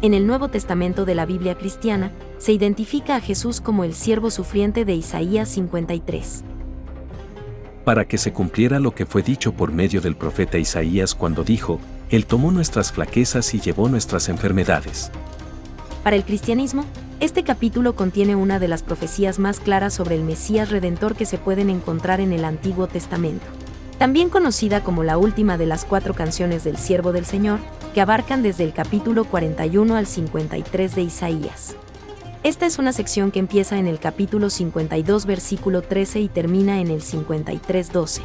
En el Nuevo Testamento de la Biblia cristiana, se identifica a Jesús como el siervo sufriente de Isaías 53. Para que se cumpliera lo que fue dicho por medio del profeta Isaías cuando dijo: Él tomó nuestras flaquezas y llevó nuestras enfermedades. Para el cristianismo, este capítulo contiene una de las profecías más claras sobre el Mesías Redentor que se pueden encontrar en el Antiguo Testamento. También conocida como la última de las 4 canciones del Siervo del Señor, que abarcan desde el capítulo 41 al 53 de Isaías. Esta es una sección que empieza en el capítulo 52 versículo 13 y termina en el 53:12.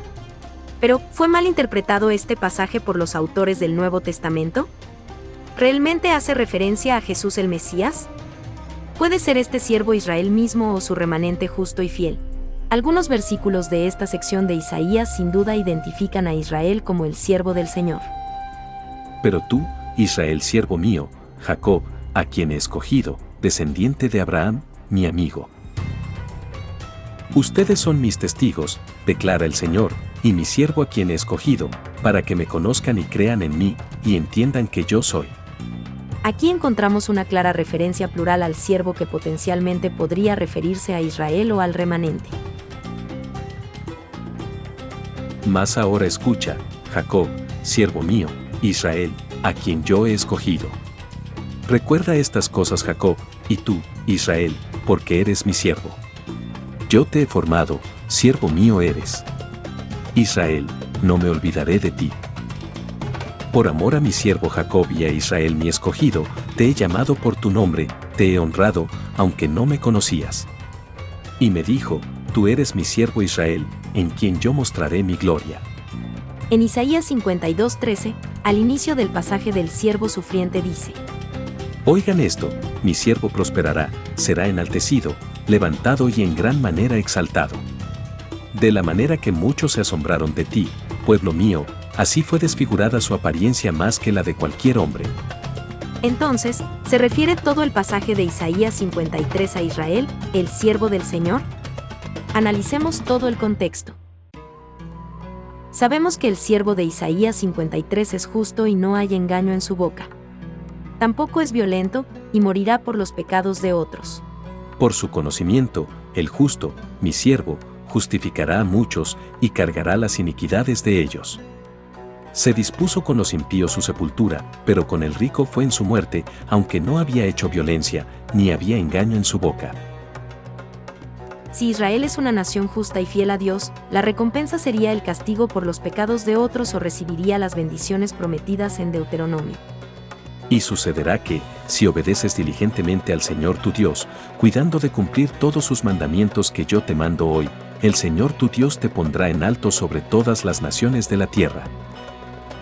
Pero, ¿fue mal interpretado este pasaje por los autores del Nuevo Testamento? ¿Realmente hace referencia a Jesús el Mesías? Puede ser este siervo Israel mismo o su remanente justo y fiel. Algunos versículos de esta sección de Isaías sin duda identifican a Israel como el siervo del Señor. Pero tú, Israel siervo mío, Jacob, a quien he escogido, descendiente de Abraham, mi amigo. Ustedes son mis testigos, declara el Señor, y mi siervo a quien he escogido, para que me conozcan y crean en mí, y entiendan que yo soy. Aquí encontramos una clara referencia plural al siervo que potencialmente podría referirse a Israel o al remanente. Mas ahora escucha, Jacob, siervo mío, Israel, a quien yo he escogido. Recuerda estas cosas, Jacob, y tú, Israel, porque eres mi siervo. Yo te he formado, siervo mío eres. Israel, no me olvidaré de ti. Por amor a mi siervo Jacob y a Israel mi escogido, te he llamado por tu nombre, te he honrado, aunque no me conocías. Y me dijo: tú eres mi siervo Israel, en quien yo mostraré mi gloria. En Isaías 52:13, al inicio del pasaje del siervo sufriente dice: Oigan esto, mi siervo prosperará, será enaltecido, levantado y en gran manera exaltado. De la manera que muchos se asombraron de ti, pueblo mío, así fue desfigurada su apariencia más que la de cualquier hombre. Entonces, ¿se refiere todo el pasaje de Isaías 53 a Israel, el siervo del Señor? Analicemos todo el contexto. Sabemos que el siervo de Isaías 53 es justo y no hay engaño en su boca. Tampoco es violento, y morirá por los pecados de otros. Por su conocimiento, el justo, mi siervo, justificará a muchos y cargará las iniquidades de ellos. Se dispuso con los impíos su sepultura, pero con el rico fue en su muerte, aunque no había hecho violencia, ni había engaño en su boca. Si Israel es una nación justa y fiel a Dios, la recompensa sería el castigo por los pecados de otros o recibiría las bendiciones prometidas en Deuteronomio. Y sucederá que, si obedeces diligentemente al Señor tu Dios, cuidando de cumplir todos sus mandamientos que yo te mando hoy, el Señor tu Dios te pondrá en alto sobre todas las naciones de la tierra.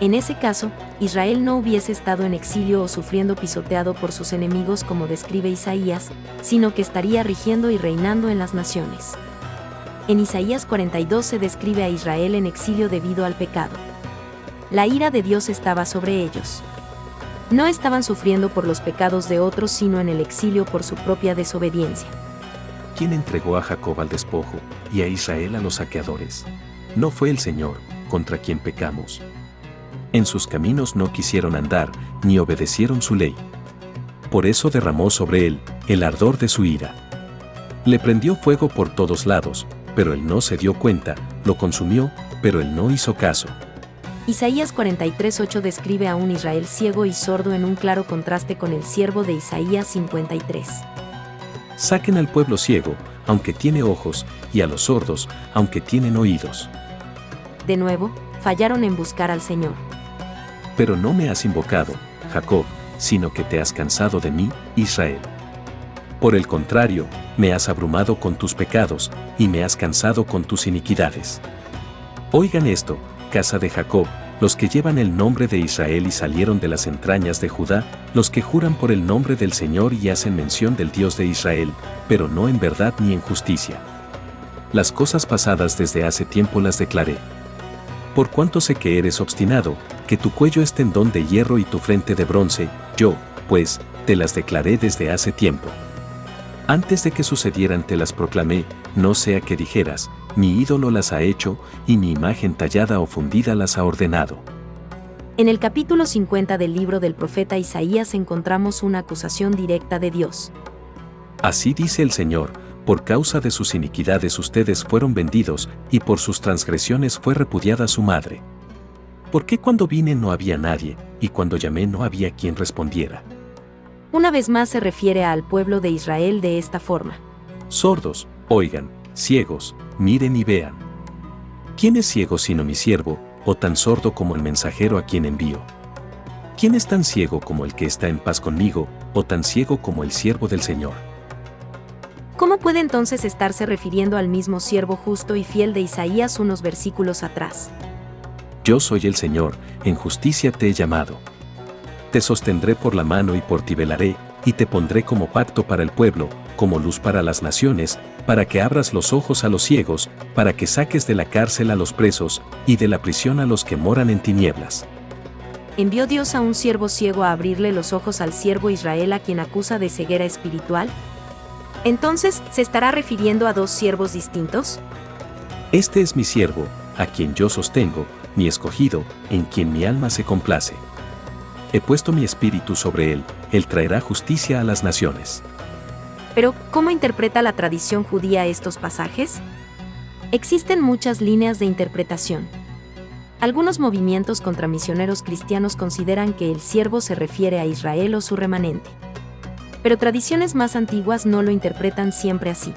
En ese caso, Israel no hubiese estado en exilio o sufriendo pisoteado por sus enemigos como describe Isaías, sino que estaría rigiendo y reinando en las naciones. En Isaías 42 se describe a Israel en exilio debido al pecado. La ira de Dios estaba sobre ellos. No estaban sufriendo por los pecados de otros, sino en el exilio por su propia desobediencia. ¿Quién entregó a Jacob al despojo y a Israel a los saqueadores? No fue el Señor, contra quien pecamos. En sus caminos no quisieron andar, ni obedecieron su ley. Por eso derramó sobre él el ardor de su ira. Le prendió fuego por todos lados, pero él no se dio cuenta, lo consumió, pero él no hizo caso. Isaías 43:8 describe a un Israel ciego y sordo en un claro contraste con el siervo de Isaías 53. Saquen al pueblo ciego, aunque tiene ojos, y a los sordos, aunque tienen oídos. De nuevo, fallaron en buscar al Señor. Pero no me has invocado, Jacob, sino que te has cansado de mí, Israel. Por el contrario, me has abrumado con tus pecados, y me has cansado con tus iniquidades. Oigan esto, casa de Jacob, los que llevan el nombre de Israel y salieron de las entrañas de Judá, los que juran por el nombre del Señor y hacen mención del Dios de Israel, pero no en verdad ni en justicia. Las cosas pasadas desde hace tiempo las declaré. Por cuanto sé que eres obstinado, que tu cuello es tendón de hierro y tu frente de bronce, yo, pues, te las declaré desde hace tiempo. Antes de que sucedieran te las proclamé, no sea que dijeras, mi ídolo las ha hecho, y mi imagen tallada o fundida las ha ordenado. En el capítulo 50 del libro del profeta Isaías encontramos una acusación directa de Dios. Así dice el Señor: por causa de sus iniquidades ustedes fueron vendidos, y por sus transgresiones fue repudiada su madre. ¿Por qué cuando vine no había nadie, y cuando llamé no había quien respondiera? Una vez más se refiere al pueblo de Israel de esta forma. Sordos, oigan; ciegos, miren y vean. ¿Quién es ciego sino mi siervo, o tan sordo como el mensajero a quien envío? ¿Quién es tan ciego como el que está en paz conmigo, o tan ciego como el siervo del Señor? ¿Cómo puede entonces estarse refiriendo al mismo siervo justo y fiel de Isaías unos versículos atrás? Yo soy el Señor, en justicia te he llamado. Te sostendré por la mano y por ti velaré, y te pondré como pacto para el pueblo, como luz para las naciones, para que abras los ojos a los ciegos, para que saques de la cárcel a los presos, y de la prisión a los que moran en tinieblas. ¿Envió Dios a un siervo ciego a abrirle los ojos al siervo Israel a quien acusa de ceguera espiritual? Entonces, ¿se estará refiriendo a dos siervos distintos? Este es mi siervo, a quien yo sostengo, mi escogido, en quien mi alma se complace. He puesto mi espíritu sobre él traerá justicia a las naciones. Pero, ¿cómo interpreta la tradición judía estos pasajes? Existen muchas líneas de interpretación. Algunos movimientos contramisioneros cristianos consideran que el siervo se refiere a Israel o su remanente. Pero tradiciones más antiguas no lo interpretan siempre así.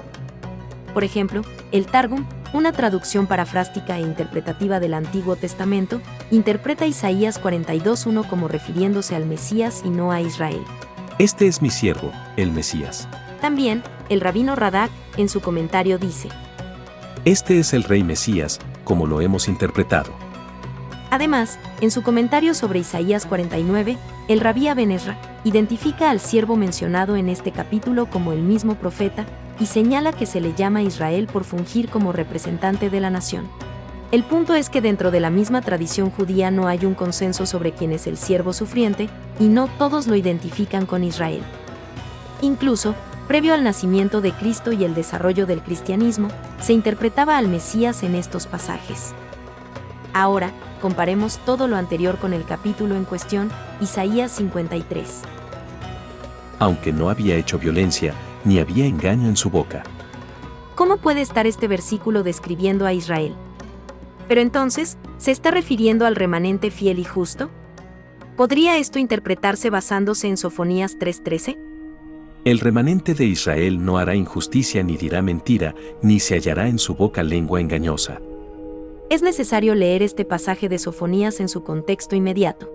Por ejemplo, el Targum, una traducción parafrástica e interpretativa del Antiguo Testamento, interpreta Isaías 42:1 como refiriéndose al Mesías y no a Israel. Este es mi siervo, el Mesías. También, el rabino Radak, en su comentario dice: Este es el Rey Mesías, como lo hemos interpretado. Además, en su comentario sobre Isaías 49, el rabí Ben Ezra identifica al siervo mencionado en este capítulo como el mismo profeta, y señala que se le llama Israel por fungir como representante de la nación. El punto es que dentro de la misma tradición judía no hay un consenso sobre quién es el siervo sufriente, y no todos lo identifican con Israel. Incluso, previo al nacimiento de Cristo y el desarrollo del cristianismo, se interpretaba al Mesías en estos pasajes. Ahora, comparemos todo lo anterior con el capítulo en cuestión, Isaías 53. Aunque no había hecho violencia, ni había engaño en su boca. ¿Cómo puede estar este versículo describiendo a Israel? Pero entonces, ¿se está refiriendo al remanente fiel y justo? ¿Podría esto interpretarse basándose en Sofonías 3:13? El remanente de Israel no hará injusticia ni dirá mentira, ni se hallará en su boca lengua engañosa. Es necesario leer este pasaje de Sofonías en su contexto inmediato.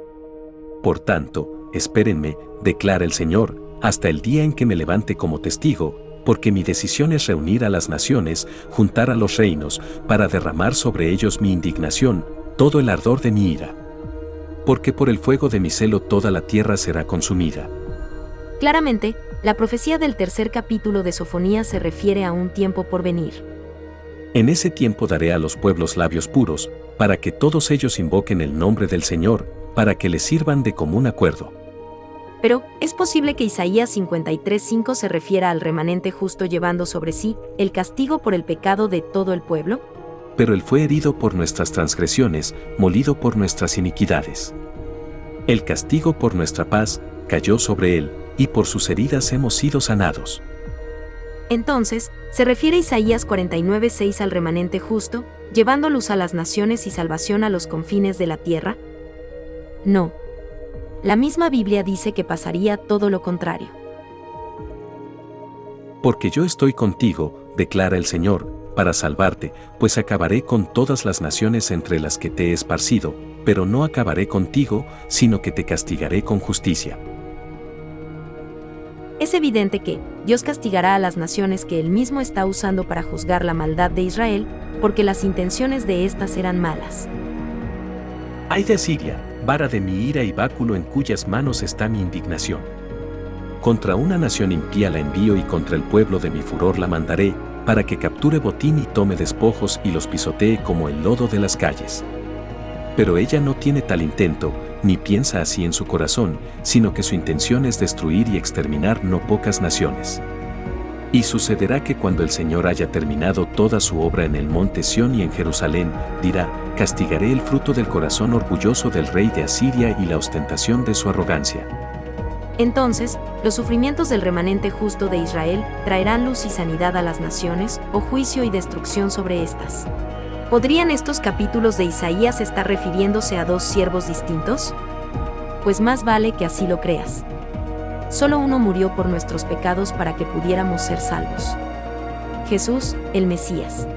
Por tanto, espérenme, declara el Señor, hasta el día en que me levante como testigo, porque mi decisión es reunir a las naciones, juntar a los reinos, para derramar sobre ellos mi indignación, todo el ardor de mi ira. Porque por el fuego de mi celo toda la tierra será consumida. Claramente, la profecía del tercer capítulo de Sofonías se refiere a un tiempo por venir. En ese tiempo daré a los pueblos labios puros, para que todos ellos invoquen el nombre del Señor, para que les sirvan de común acuerdo. Pero, ¿es posible que Isaías 53:5 se refiera al remanente justo llevando sobre sí el castigo por el pecado de todo el pueblo? Pero él fue herido por nuestras transgresiones, molido por nuestras iniquidades. El castigo por nuestra paz cayó sobre él, y por sus heridas hemos sido sanados. Entonces, ¿se refiere Isaías 49:6 al remanente justo, llevando luz a las naciones y salvación a los confines de la tierra? No. La misma Biblia dice que pasaría todo lo contrario. Porque yo estoy contigo, declara el Señor, para salvarte, pues acabaré con todas las naciones entre las que te he esparcido, pero no acabaré contigo, sino que te castigaré con justicia. Es evidente que Dios castigará a las naciones que Él mismo está usando para juzgar la maldad de Israel, porque las intenciones de éstas eran malas. ¡Ay de Asiria, vara de mi ira y báculo en cuyas manos está mi indignación! Contra una nación impía la envío y contra el pueblo de mi furor la mandaré, para que capture botín y tome despojos y los pisotee como el lodo de las calles. Pero ella no tiene tal intento, ni piensa así en su corazón, sino que su intención es destruir y exterminar no pocas naciones. Y sucederá que cuando el Señor haya terminado toda su obra en el monte Sión y en Jerusalén, dirá: castigaré el fruto del corazón orgulloso del rey de Asiria y la ostentación de su arrogancia. Entonces, los sufrimientos del remanente justo de Israel traerán luz y sanidad a las naciones, o juicio y destrucción sobre estas. ¿Podrían estos capítulos de Isaías estar refiriéndose a dos siervos distintos? Pues más vale que así lo creas. Solo uno murió por nuestros pecados para que pudiéramos ser salvos: Jesús, el Mesías.